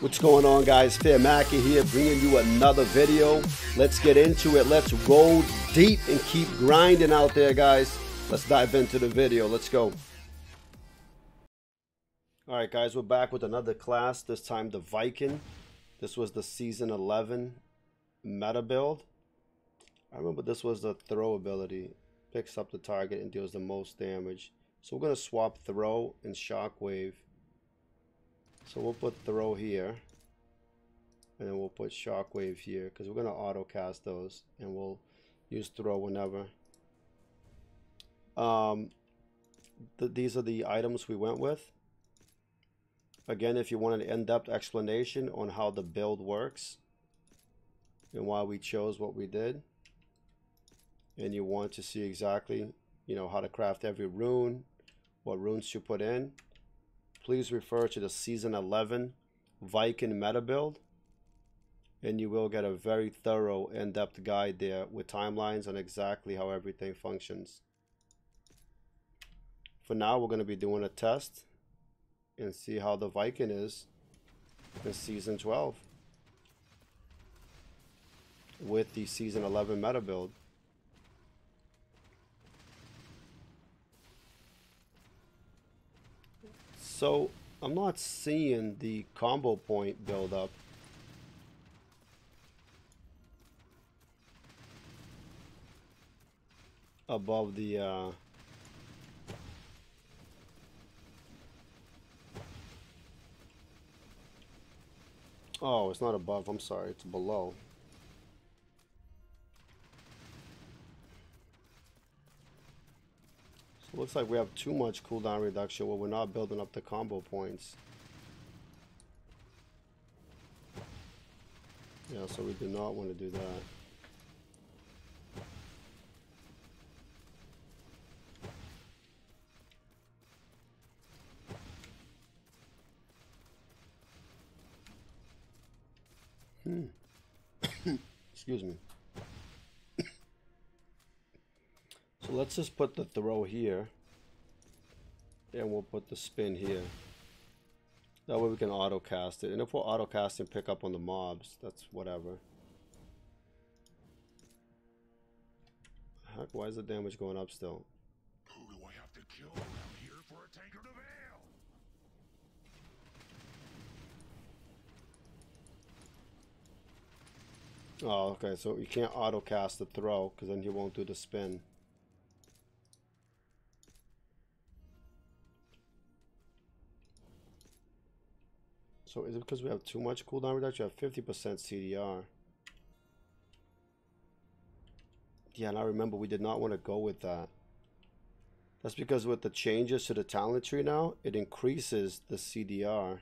What's going on, guys? Fearmaky here, bringing you another video. Let's get into it. Let's roll deep and keep grinding out there, guys. Let's dive into the video. Let's go. All right, guys, we're back with another class, this time the Viking. This was the season 11 meta build. I remember this was the throw ability. Picks up the target and deals the most damage. So we're going to swap throw and shockwave. So we'll put throw here. And then we'll put shockwave here because we're going to auto cast those. And we'll use throw whenever. These are the items we went with. Again, if you want an in-depth explanation on how the build works and why we chose what we did, and you want to see exactly, how to craft every rune, what runes you put in, please refer to the season 11 Viking meta build, and you will get a very thorough in-depth guide there with timelines on exactly how everything functions. For now, we're going to be doing a test and see how the Viking is in season 12 with the season 11 meta build. So I'm not seeing the combo point build up. Above the oh, it's not above, I'm sorry, it's below. So it looks like we have too much cooldown reduction where we're not building up the combo points. Yeah, so we do not want to do that. Excuse me. So let's just put the throw here. And we'll put the spin here. That way we can auto cast it. And if we're auto casting pick up on the mobs, that's whatever. Heck, why is the damage going up still? Who do I have to kill around here for a tanker to fail? Oh, okay, so you can't auto cast the throw because then he won't do the spin. So is it because we have too much cooldown reduction? You have 50% CDR. Yeah, and I remember we did not want to go with that. That's because with the changes to the talent tree now, it increases the CDR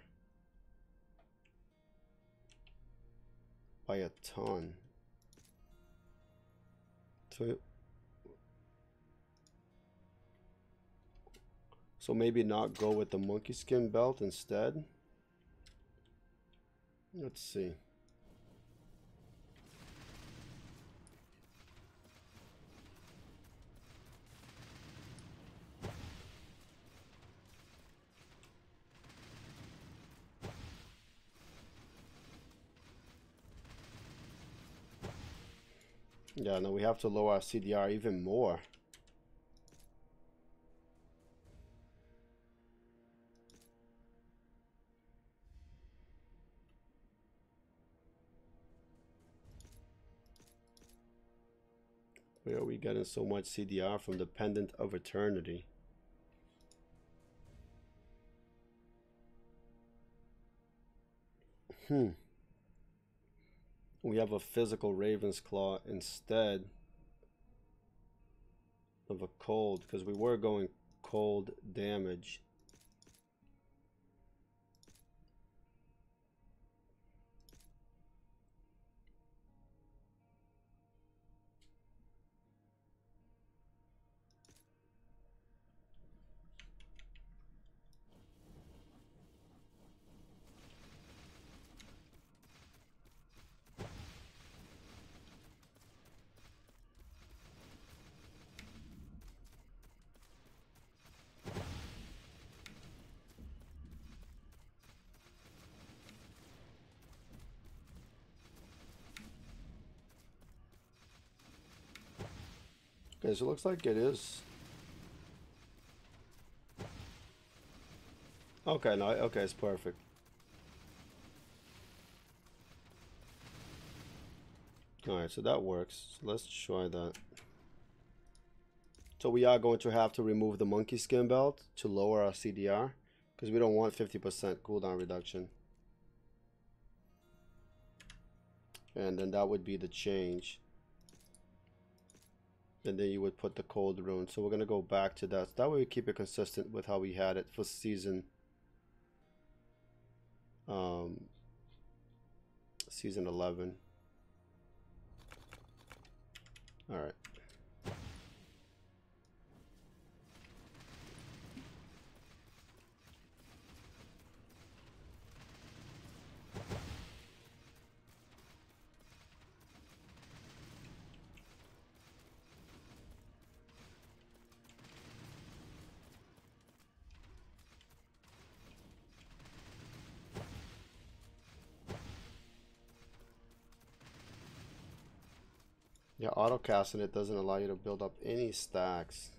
by a ton. So maybe not go with the monkey skin belt instead. Let's see. Yeah, no, we have to lower our CDR even more. Where are we getting so much CDR from the Pendant of Eternity? We have a physical Raven's Claw instead of a cold, because we were going cold damage. Okay, so it looks like it is. Okay, no, okay, it's perfect. Alright, so that works. So let's try that. So we are going to have to remove the monkey skin belt to lower our CDR, because we don't want 50% cooldown reduction. And then that would be the change. And then you would put the cold rune. So we're going to go back to that. So that way we keep it consistent with how we had it for season season 11. All right. Yeah, auto casting it doesn't allow you to build up any stacks.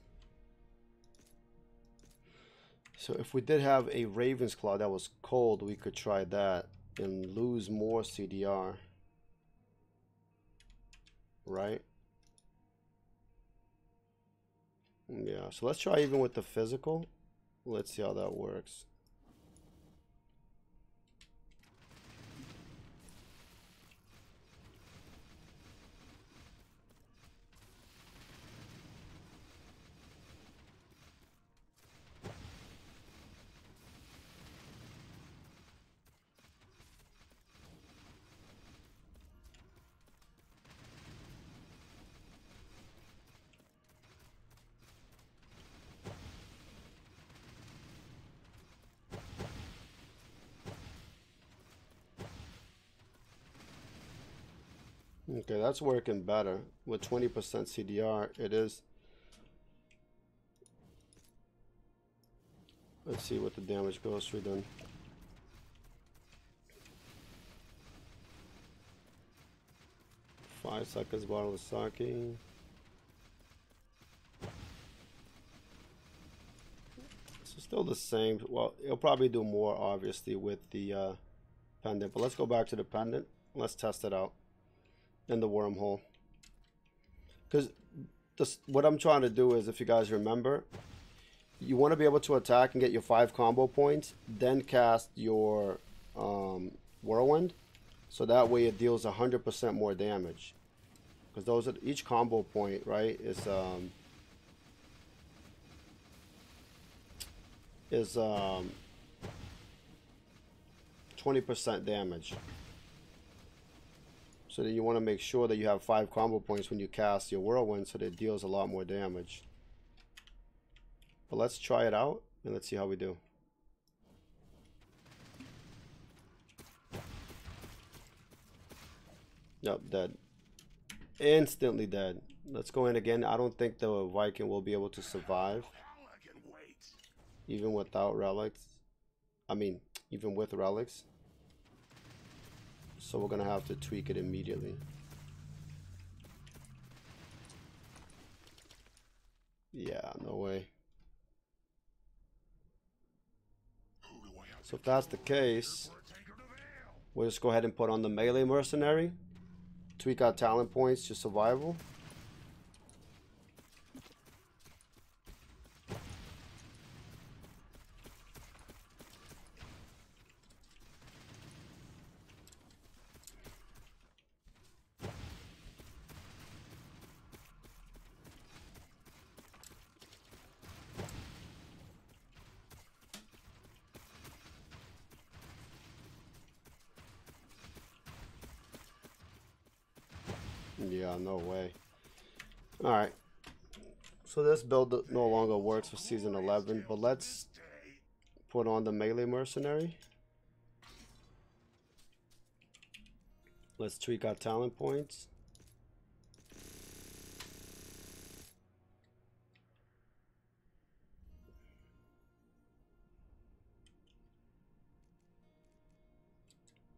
So if we did have a Raven's Claw that was cold, we could try that and lose more CDR. Right? Yeah, so let's try even with the physical. Let's see how that works. Okay, that's working better. With 20% CDR, it is. Let's see what the damage goes through then. Five seconds bottle of sake. So still the same. Well, it'll probably do more obviously with the pendant. But let's go back to the pendant. Let's test it out in the wormhole. Because what I'm trying to do is, if you guys remember, you want to be able to attack and get your 5 combo points, then cast your whirlwind, so that way it deals 100% more damage. Because those are each combo point, right? Is 20% damage. So then you want to make sure that you have 5 combo points when you cast your whirlwind, so that it deals a lot more damage. But let's try it out and let's see how we do. Yep, dead. Instantly dead. Let's go in again. I don't think the Viking will be able to survive. Even without relics. I mean, even with relics. So we're going to have to tweak it immediately. Yeah, no way. So if that's the case, we'll just go ahead and put on the melee mercenary. Tweak our talent points to survival. Yeah, no way. Alright. So this build no longer works for season 11, but let's put on the melee mercenary. Let's tweak our talent points.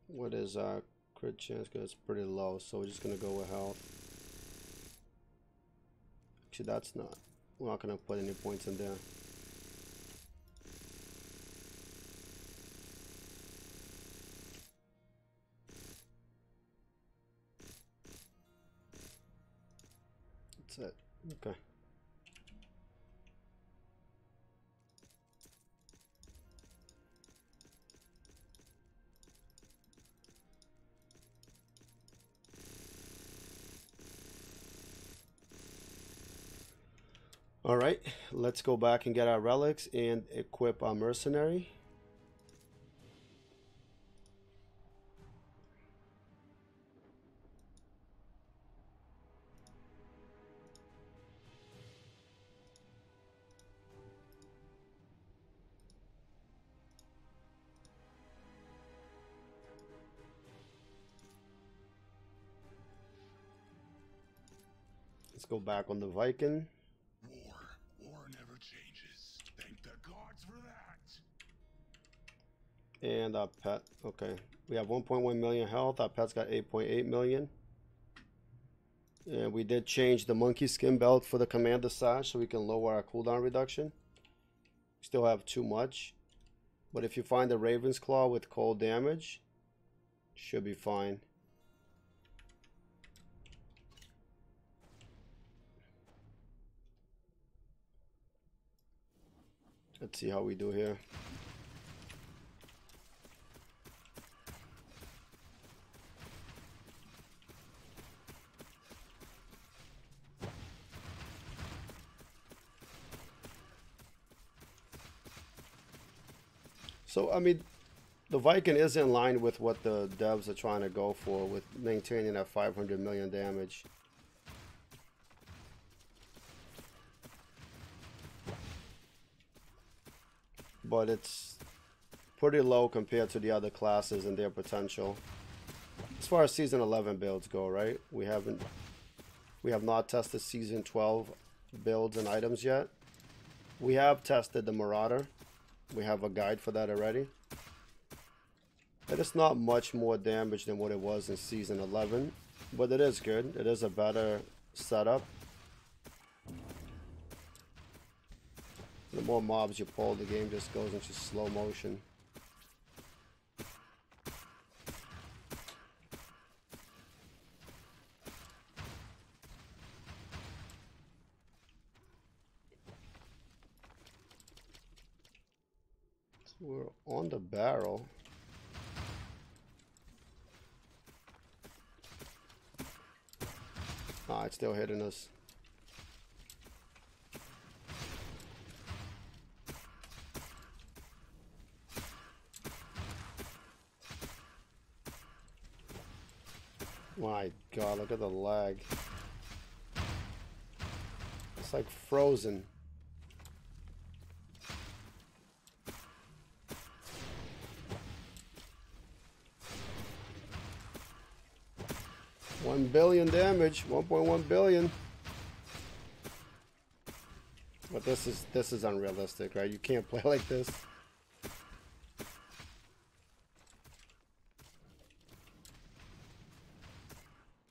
What is our crit chance? Because it's pretty low, so we're just going to go with health. Actually, that's not. We're not gonna put any points in there. That's it. Okay. All right, let's go back and get our relics and equip our mercenary. Let's go back on the Viking. War never changes. Thank the gods for that. And our pet. Okay, we have 1.1 million health. Our pet's got 8.8 million. And we did change the monkey skin belt for the commander sash so we can lower our cooldown reduction. Still have too much. But if you find a Raven's Claw with cold damage, should be fine. Let's see how we do here. So, I mean, the Viking is in line with what the devs are trying to go for with maintaining that 500 million damage. But it's pretty low compared to the other classes and their potential. As far as season 11 builds go, right? We have not tested season 12 builds and items yet. We have tested the Marauder. We have a guide for that already. It is not much more damage than what it was in season 11, but it is good. It is a better setup. The more mobs you pull, the game just goes into slow motion. So we're on the barrel. Ah, it's still hitting us. My God, look at the lag. It's like frozen. $1 billion damage, 1.1 billion. But this is unrealistic, right? You can't play like this.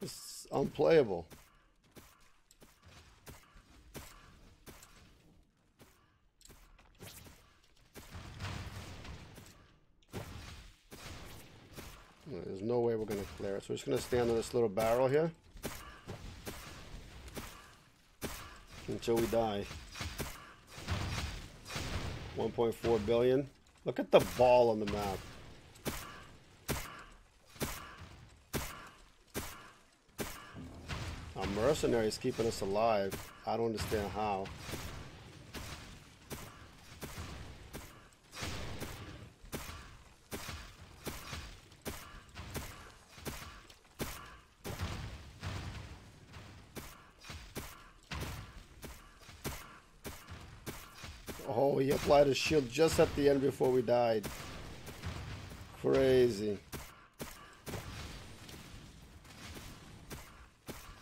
It's unplayable. There's no way we're going to clear it. So we're just going to stand on this little barrel here until we die. 1.4 billion. Look at the ball on the map. Our mercenary is keeping us alive. I don't understand how. Oh, he applied a shield just at the end before we died. Crazy.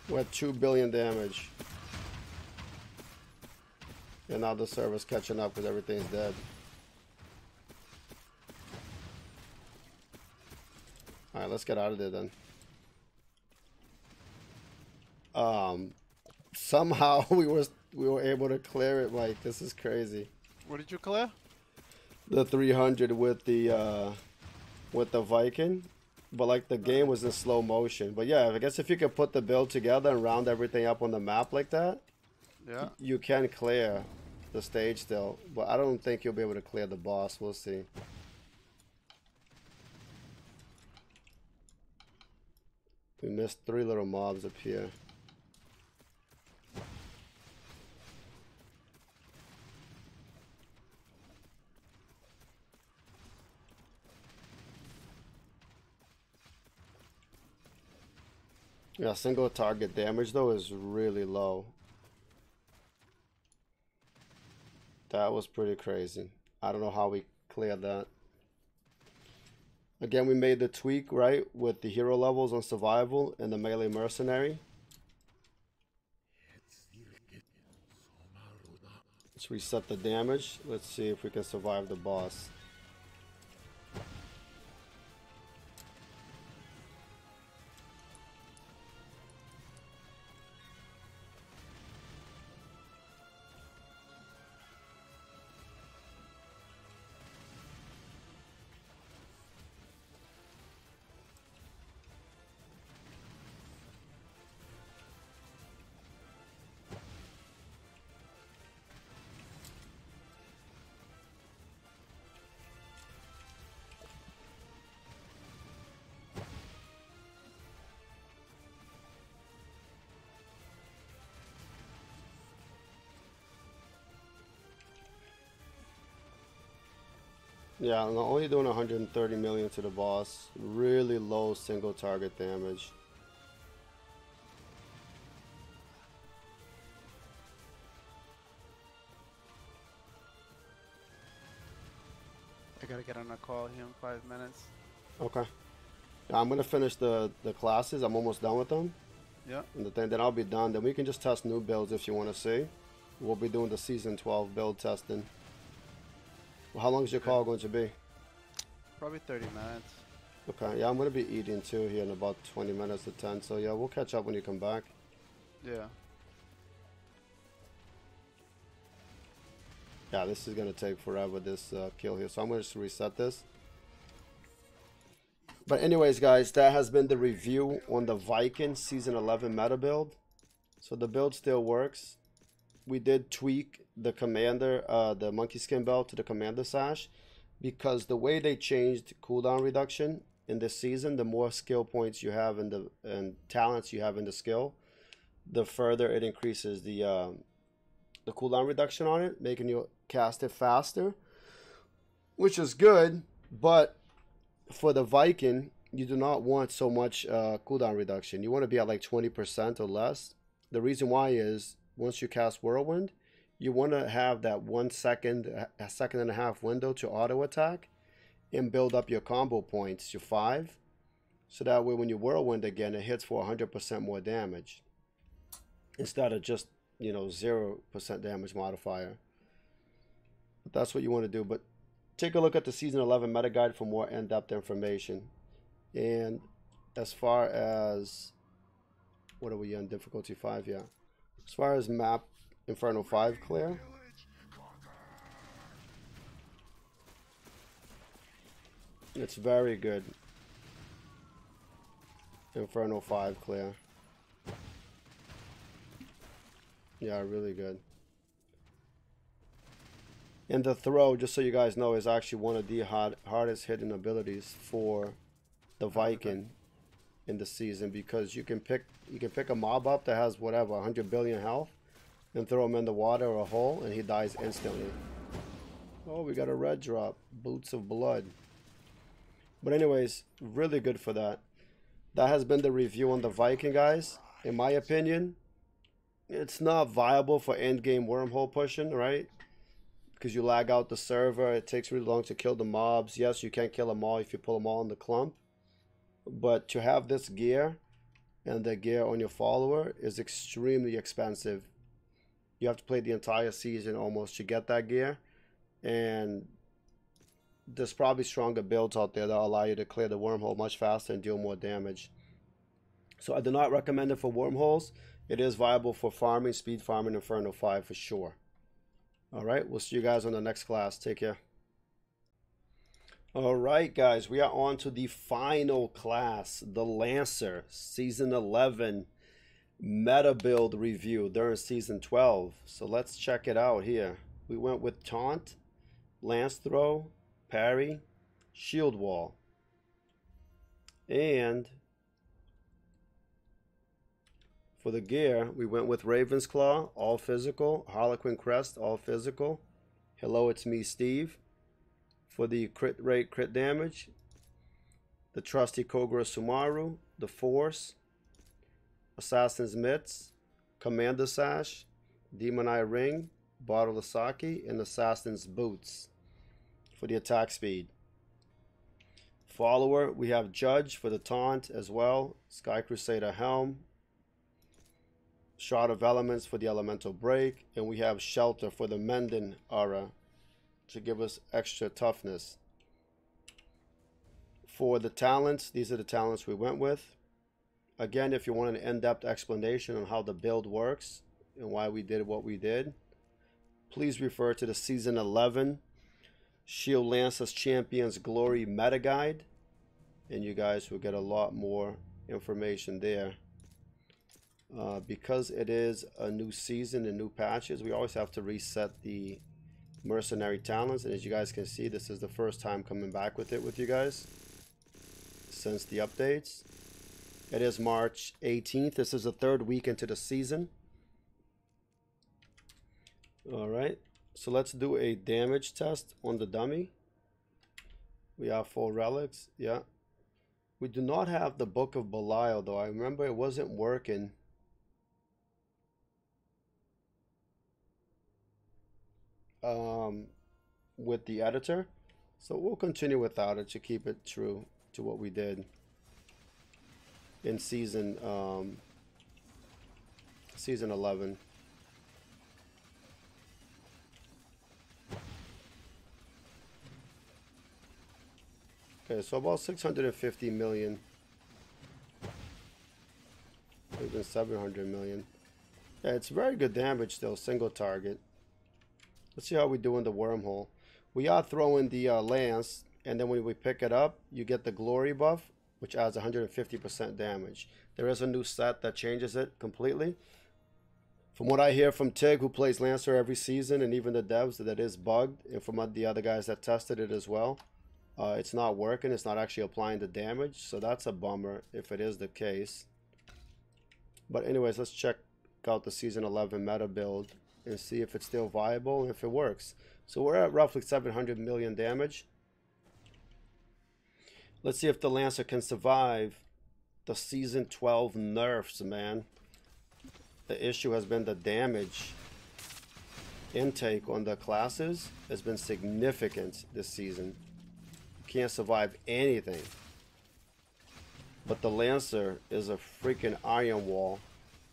We're at 2 billion damage. And now the server's catching up because everything's dead. Alright, let's get out of there then. somehow we were able to clear it. Like, this is crazy. What did you clear? The 300 with the Viking, but like the game was in slow motion. But yeah, I guess if you could put the build together and round everything up on the map like that, Yeah. you can clear the stage still. But I don't think you'll be able to clear the boss. We'll see. We missed 3 little mobs up here. Yeah, single target damage though is really low. That was pretty crazy. I don't know how we cleared that. Again, we made the tweak, right, with the hero levels on survival and the melee mercenary. Let's reset the damage. Let's see if we can survive the boss. Yeah, I'm only doing 130 million to the boss. Really low single target damage. I gotta get on a call here in 5 minutes. Okay. Yeah, I'm gonna finish the classes. I'm almost done with them. Yeah. And then I'll be done. Then we can just test new builds if you want to see. We'll be doing the season 12 build testing. Well, how long is your call going to be? Probably 30 minutes. Okay, yeah, I'm going to be eating too here in about 20 minutes to 10. So yeah, we'll catch up when you come back. Yeah. Yeah, this is going to take forever, this kill here. So I'm going to just reset this. But anyways, guys, that has been the review on the Viking Season 11 meta build. So the build still works. We did tweak the commander, the monkey skin belt to the commander sash, because the way they changed cooldown reduction in this season, the more skill points you have and talents you have in the skill, the further it increases the cooldown reduction on it, making you cast it faster, which is good. But for the Viking, you do not want so much cooldown reduction. You want to be at like 20% or less. The reason why is, once you cast Whirlwind, you want to have that 1 second, a second and a half window to auto attack and build up your combo points to 5. So that way when you Whirlwind again, it hits for 100% more damage instead of just, 0% damage modifier. But that's what you want to do. But take a look at the Season 11 meta guide for more in-depth information. And as far as, what are we on, difficulty 5? Yeah. As far as map Inferno 5 clear, it's very good. Inferno 5 clear. Yeah, really good. And the throw, just so you guys know, is actually one of the hardest hidden abilities for the Viking in the season, because you can pick a mob up that has whatever 100 billion health and throw him in the water or a hole and he dies instantly. Oh, we got a red drop, Boots of Blood. But anyways, really good for that. That has been the review on the Viking, guys. In my opinion, it's not viable for end game wormhole pushing, right? Because you lag out the server, it takes really long to kill the mobs. Yes, you can kill them all if you pull them all in the clump. But to have this gear and the gear on your follower is extremely expensive. You have to play the entire season almost to get that gear. And there's probably stronger builds out there that allow you to clear the wormhole much faster and deal more damage. So I do not recommend it for wormholes. It is viable for farming, speed farming, Inferno 5 for sure. All right, we'll see you guys on the next class. Take care. All right, guys, we are on to the final class, the Lancer, Season 11 meta build review during Season 12. So let's check it out here. We went with Taunt, Lance Throw, Parry, Shield Wall. And for the gear, we went with Raven's Claw, all physical, Harlequin Crest, all physical. Hello, it's me, Steve. For the crit rate, crit damage, the trusty Kogura Sumaru, the Force, Assassin's Mitts, Commander Sash, Demon Eye Ring, Bottle of Sake, and Assassin's Boots for the attack speed. Follower, we have Judge for the taunt as well, Sky Crusader Helm, Shard of Elements for the elemental break, and we have Shelter for the Mending aura to give us extra toughness. For the talents, these are the talents we went with. Again, if you want an in-depth explanation on how the build works and why we did what we did, please refer to the Season 11 Shield Lances Champions Glory Meta Guide, and you guys will get a lot more information there. Because it is a new season and new patches, we always have to reset the mercenary talents, and as you guys can see, this is the first time coming back with it with you guys since the updates. It is March 18th. This is the third week into the season. All right, so let's do a damage test on the dummy. We have 4 relics. Yeah, we do not have the Book of Belial though. I remember it wasn't working. With the editor, so we'll continue without it to keep it true to what we did in season 11. Okay, so about 650 million, even 700 million. Yeah, it's very good damage still, single target. Let's see how we do in the wormhole. We are throwing the lance, and then when we pick it up, you get the glory buff, which adds 150% damage. There is a new set that changes it completely. From what I hear from Tig, who plays Lancer every season, and even the devs, that is bugged, and from the other guys that tested it as well, it's not working. It's not actually applying the damage, so that's a bummer if it is the case. But anyways, let's check out the Season 11 meta build and see if it's still viable and if it works. So we're at roughly 700 million damage. Let's see if the Lancer can survive the Season 12 nerfs, man. The issue has been the damage intake on the classes has been significant this season. You can't survive anything. But the Lancer is a freaking iron wall.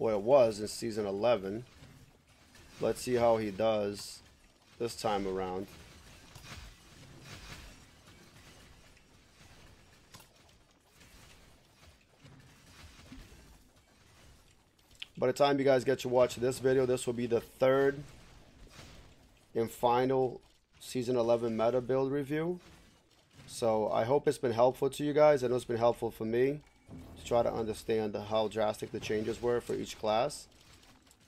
Well, it was in Season 11. Let's see how he does this time around. By the time you guys get to watch this video, this will be the third and final Season 11 meta build review. So I hope it's been helpful to you guys. I know it's been helpful for me to try to understand how drastic the changes were for each class.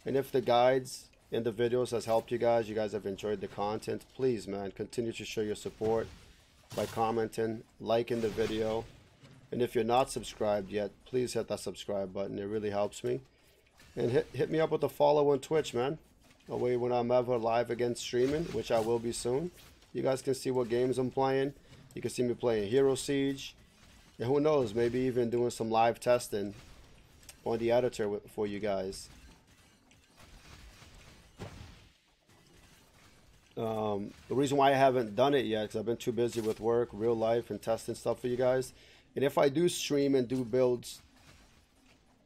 And if the guides in the videos has helped you guys have enjoyed the content, please, man, continue to show your support by commenting, liking the video. And if you're not subscribed yet, please hit that subscribe button. It really helps me. And hit me up with a follow on Twitch, man. That way when I'm ever live again streaming, which I will be soon, you guys can see what games I'm playing. You can see me playing HeroSiege. And who knows, maybe even doing some live testing on the editor for you guys. The reason why I haven't done it yet, because I've been too busy with work, real life, and testing stuff for you guys. And if I do stream and do builds,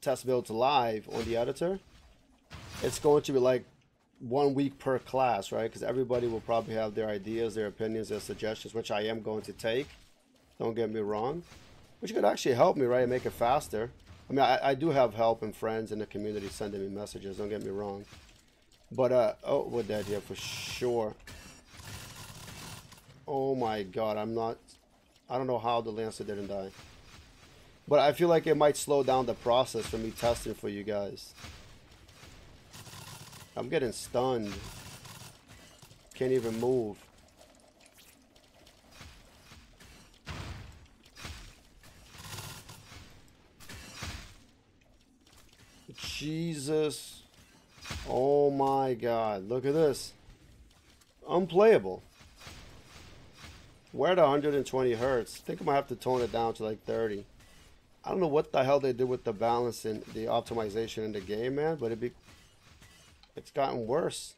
test builds live on the editor, it's going to be like 1 week per class, right? Because everybody will probably have their ideas, their opinions, their suggestions, which I am going to take. Don't get me wrong. Which could actually help me, right? And make it faster. I mean, I do have help and friends in the community sending me messages, don't get me wrong. But, oh, we're dead here for sure. Oh my god, I don't know how the Lancer didn't die. But I feel like it might slow down the process for me testing for you guys. I'm getting stunned. Can't even move. Jesus. Oh my god. Look at this. Unplayable. We're at 120 hertz. I think I might have to tone it down to like 30. I don't know what the hell they did with the balance and the optimization in the game, man, but it's gotten worse.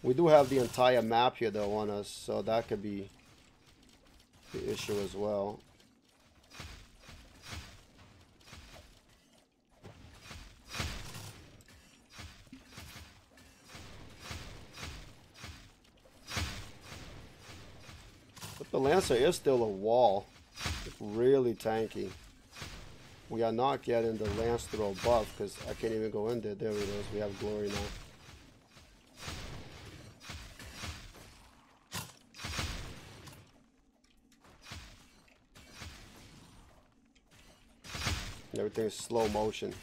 We do have the entire map here though on us, so that could be the issue as well. But the Lancer is still a wall. It's really tanky. We are not getting the Lance Throw buff because I can't even go in there. There it is. We have Glory now. Everything's slow motion.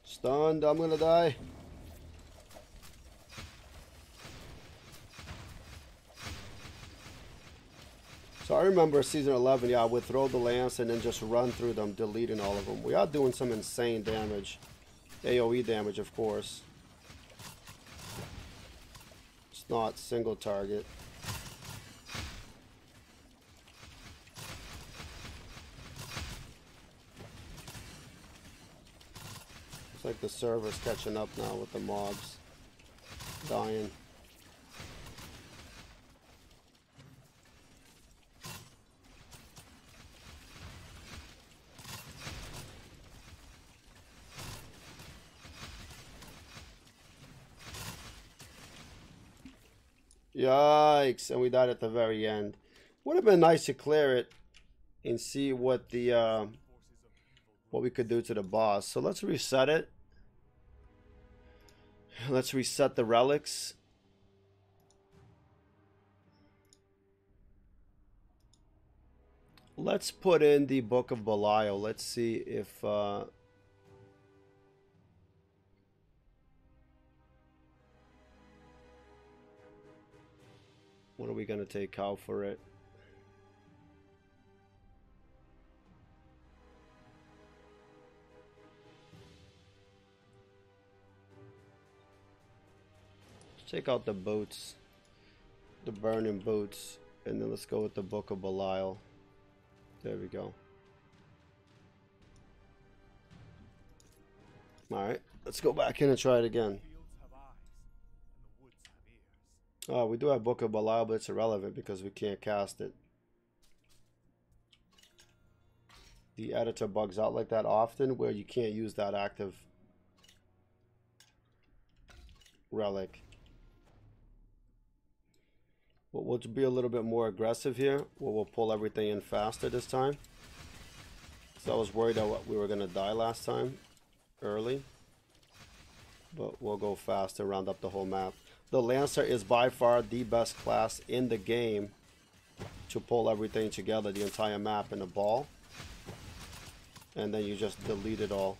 Stunned, I'm gonna die. So I remember season 11, yeah, I would throw the lance and then just run through them, deleting all of them. We are doing some insane damage. AoE damage, of course. It's not single target. It's like the server's catching up now with the mobs dying. Yikes, and we died at the very end. Would have been nice to clear it and see what the what we could do to the boss. So let's reset it. Let's reset the relics. Let's put in the Book of Belial. Let's see if what are we gonna take out for it? Let's take out the boots, the burning boots, and then let's go with the Book of Belial. There we go. Alright, let's go back in and try it again. Oh, we do have Book of Belial, but it's irrelevant because we can't cast it. The editor bugs out like that often where you can't use that active relic. But we'll be a little bit more aggressive here. We'll pull everything in faster this time. So I was worried that we were going to die last time early. But we'll go fast and round up the whole map. The Lancer is by far the best class in the game to pull everything together, the entire map in a ball. And then you just delete it all.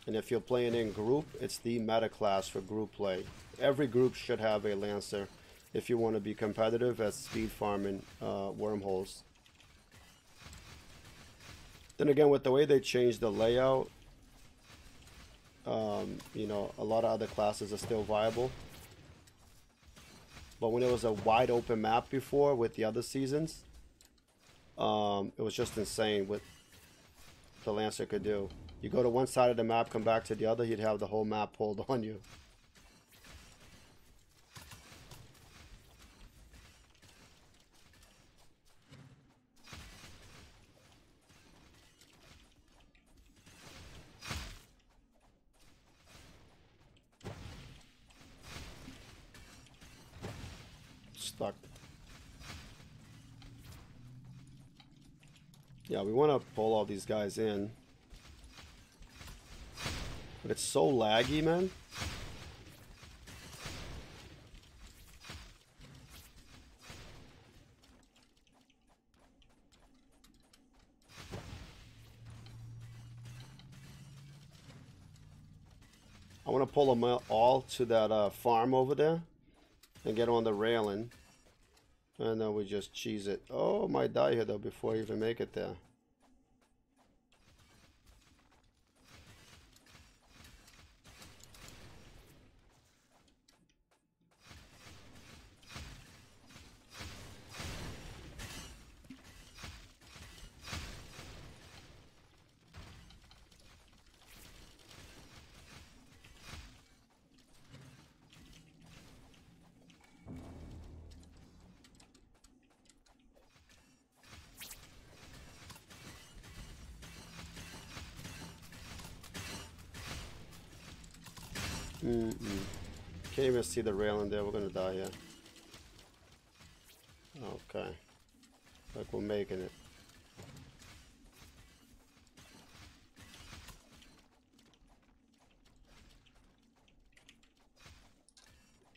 And if you're playing in group, it's the meta class for group play. Every group should have a Lancer if you want to be competitive at speed farming wormholes. Then again, with the way they changed the layout, you know, a lot of other classes are still viable. But when it was a wide open map before with the other seasons, it was just insane what the Lancer could do. You go to one side of the map, come back to the other, you'd have the whole map pulled on you. stuck. Yeah, we want to pull all these guys in. But it's so laggy, man. I want to pull them all to that farm over there and get on the railing. And then we just cheese it. Oh, might die here though before I even make it there. Can't even see the railing there. We're gonna die here. Okay. Like we're making it.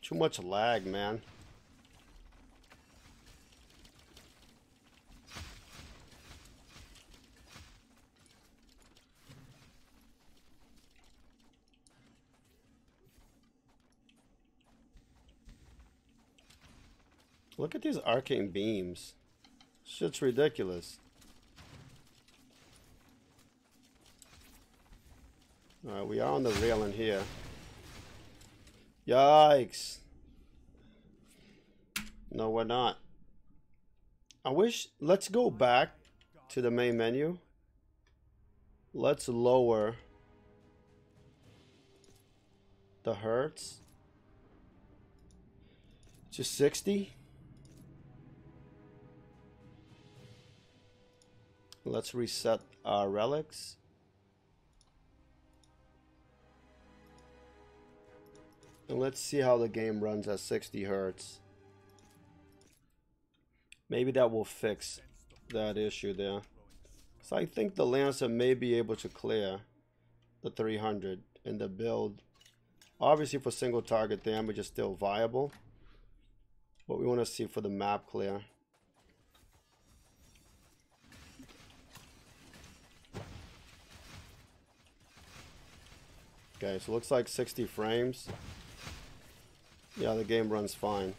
Too much lag, man. Look at these arcane beams. Shit's ridiculous. Alright, we are on the railing here. Yikes. No, we're not. I wish... Let's go back to the main menu. Let's lower the hertz to 60. Let's reset our relics. And let's see how the game runs at 60 hertz. Maybe that will fix that issue there. So I think the Lancer may be able to clear the 300 in the build. Obviously for single target damage is still viable. But we want to see for the map clear. Okay, so it looks like 60 frames. Yeah, the game runs fine.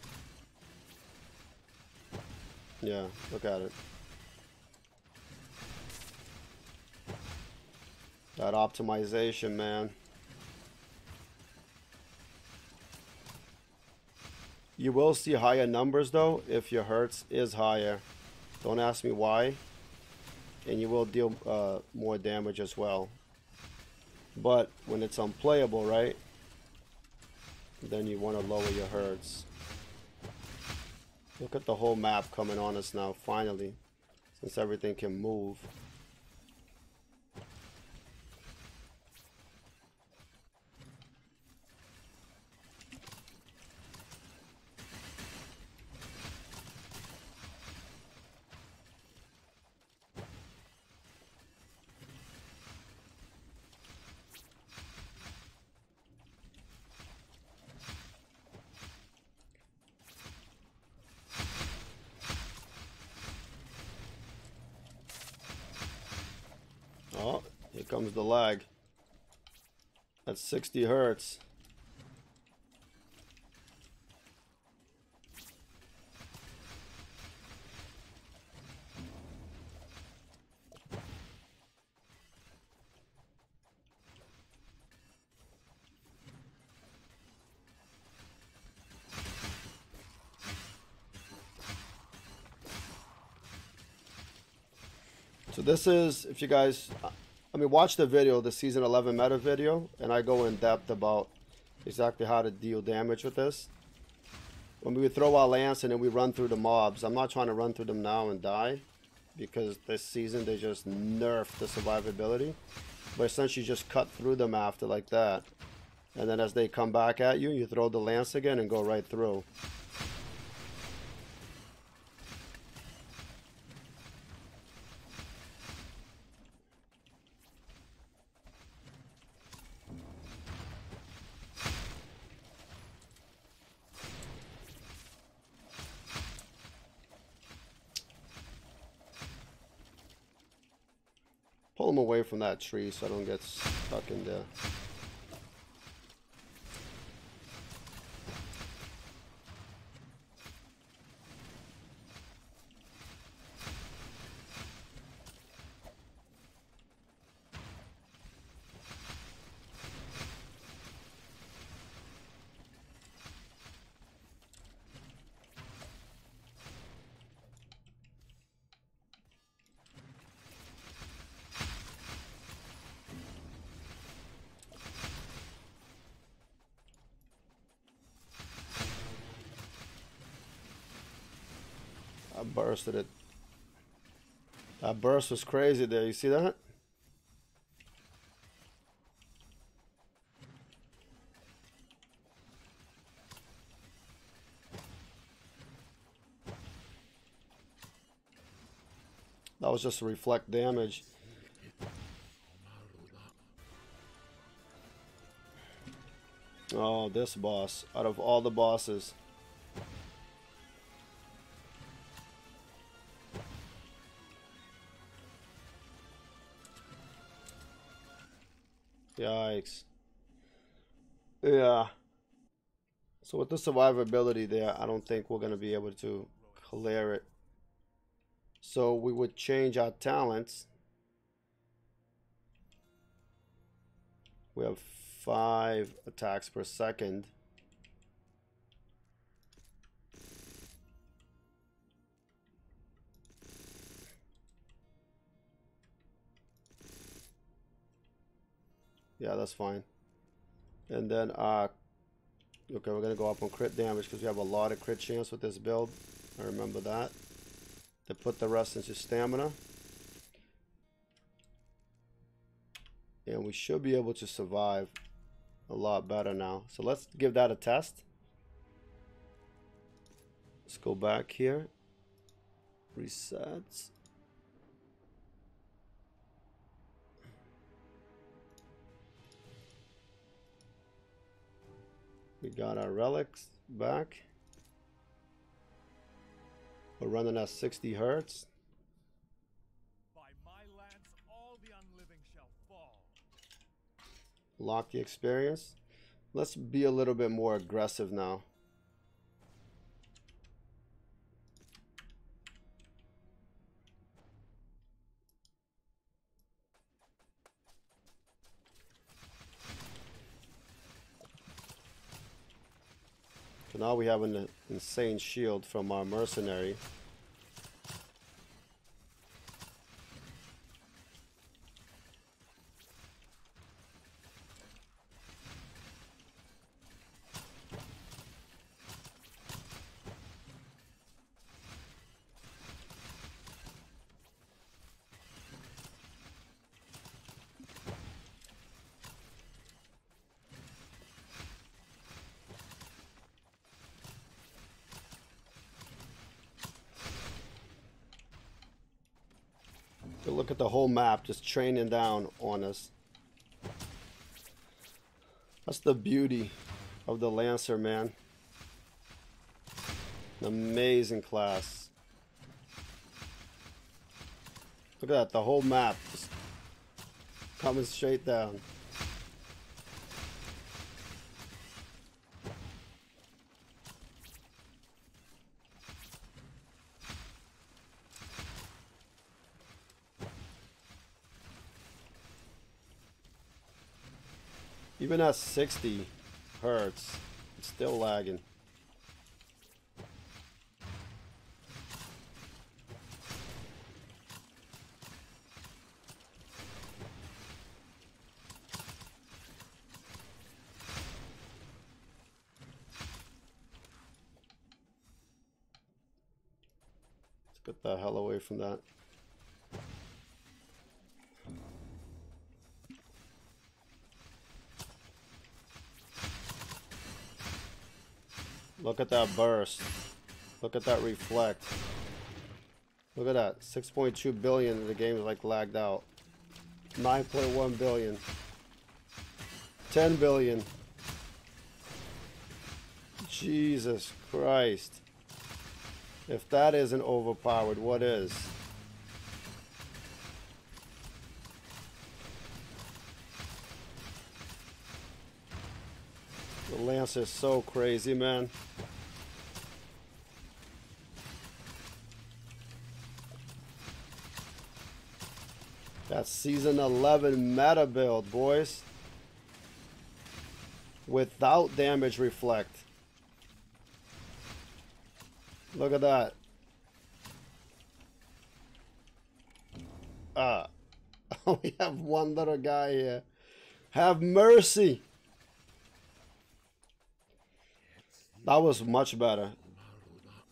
Yeah, look at it. That optimization, man. You will see higher numbers though if your hertz is higher. Don't ask me why. And you will deal more damage as well. But when it's unplayable, right, then you want to lower your hertz. Look at the whole map coming on us now, finally, since everything can move. Oh, here comes the lag. That's 60 hertz. So this is, if you guys, I mean, watch the video, the season 11 meta video, and I go in depth about exactly how to deal damage with this. When we throw our lance and then we run through the mobs, I'm not trying to run through them now and die, because this season they just nerfed the survivability. But essentially just cut through them after like that. And then as they come back at you, you throw the lance again and go right through. pull him away from that tree so I don't get stuck in there. I bursted it. That burst was crazy there. You see that? That was just to reflect damage. Oh, this boss. Out of all the bosses. Yikes. Yeah. So with the survivability there, I don't think we're going to be able to clear it. So we would change our talents. We have 5 attacks per second. Yeah, that's fine. And then, okay, we're going to go up on crit damage because we have a lot of crit chance with this build. I remember that. To put the rest into stamina. And we should be able to survive a lot better now. So let's give that a test. Let's go back here. Resets. We got our relics back. We're running at 60 hertz. By my lance, all the unliving shall fall. Lock the experience. Let's be a little bit more aggressive now. So now we have an insane shield from our mercenary. Look at the whole map just training down on us. That's the beauty of the Lancer, man. An amazing class. Look at that, the whole map just coming straight down. Even at 60 hertz, it's still lagging. Let's get the hell away from that. Look at that burst. Look at that reflect. Look at that. 6.2 billion. The game is like lagged out. 9.1 billion. 10 billion. Jesus Christ. If that isn't overpowered, what is? Lance is so crazy, man. That's season 11 meta build, boys. Without damage reflect. Look at that. We have one little guy here. Have mercy. That was much better.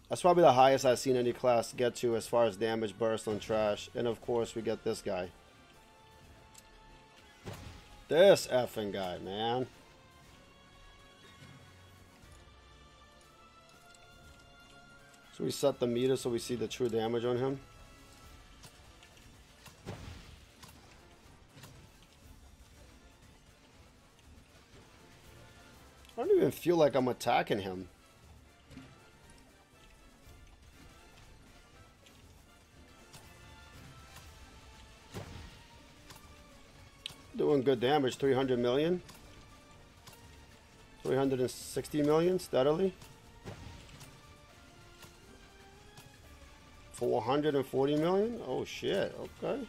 That's probably the highest I've seen any class get to as far as damage burst on trash. And of course we get this guy. This effing guy, man. So we set the meter so we see the true damage on him. I don't even feel like I'm attacking him. Doing good damage, 300 million. 360 million steadily. 440 million? Oh shit, okay.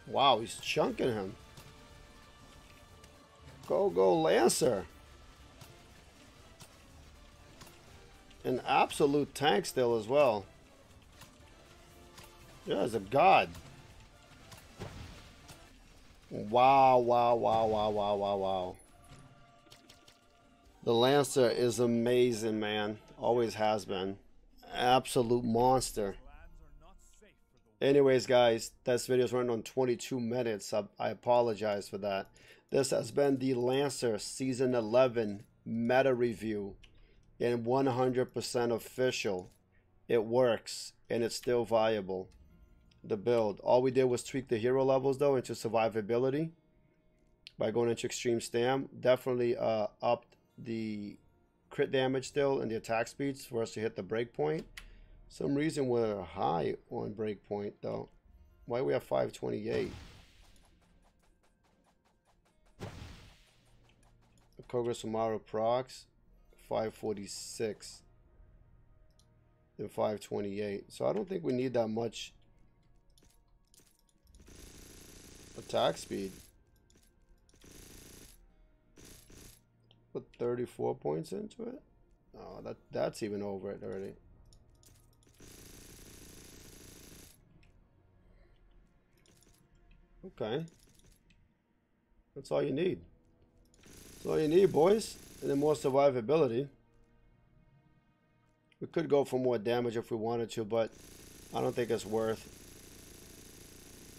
Wow, he's chunking him. Go Lancer. An absolute tank still as well. Yeah, he's a god. Wow. The Lancer is amazing, man. Always has been. Absolute monster. Anyways, guys, this video's running on 22 minutes. I apologize for that. This has been the Lancer Season 11 meta review and 100% official. It works and it's still viable. The build. All we did was tweak the hero levels though into survivability by going into extreme stam. Definitely upped the crit damage still and the attack speeds for us to hit the breakpoint. Some reason we're high on breakpoint though. Why do we have 528? Koga Sumaru procs 546 and 528. So I don't think we need that much attack speed. Put 34 points into it. Oh, that's even over it already. Okay. That's all you need. That's all you need, boys. And then more survivability. We could go for more damage if we wanted to, but I don't think it's worth.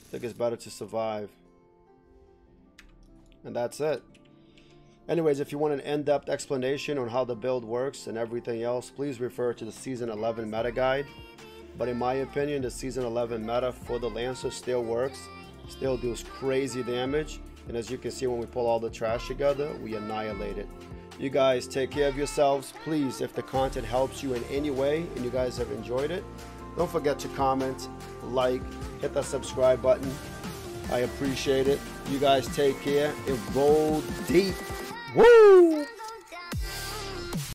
I think it's better to survive. And that's it. Anyways, if you want an in-depth explanation on how the build works and everything else, please refer to the Season 11 meta guide. But in my opinion, the Season 11 meta for the Lancer still works. Still deals crazy damage, and as you can see when we pull all the trash together, we annihilate it. You guys take care of yourselves. Please, if the content helps you in any way and you guys have enjoyed it, don't forget to comment, like, hit that subscribe button. I appreciate it. You guys take care and roll deep. Woo!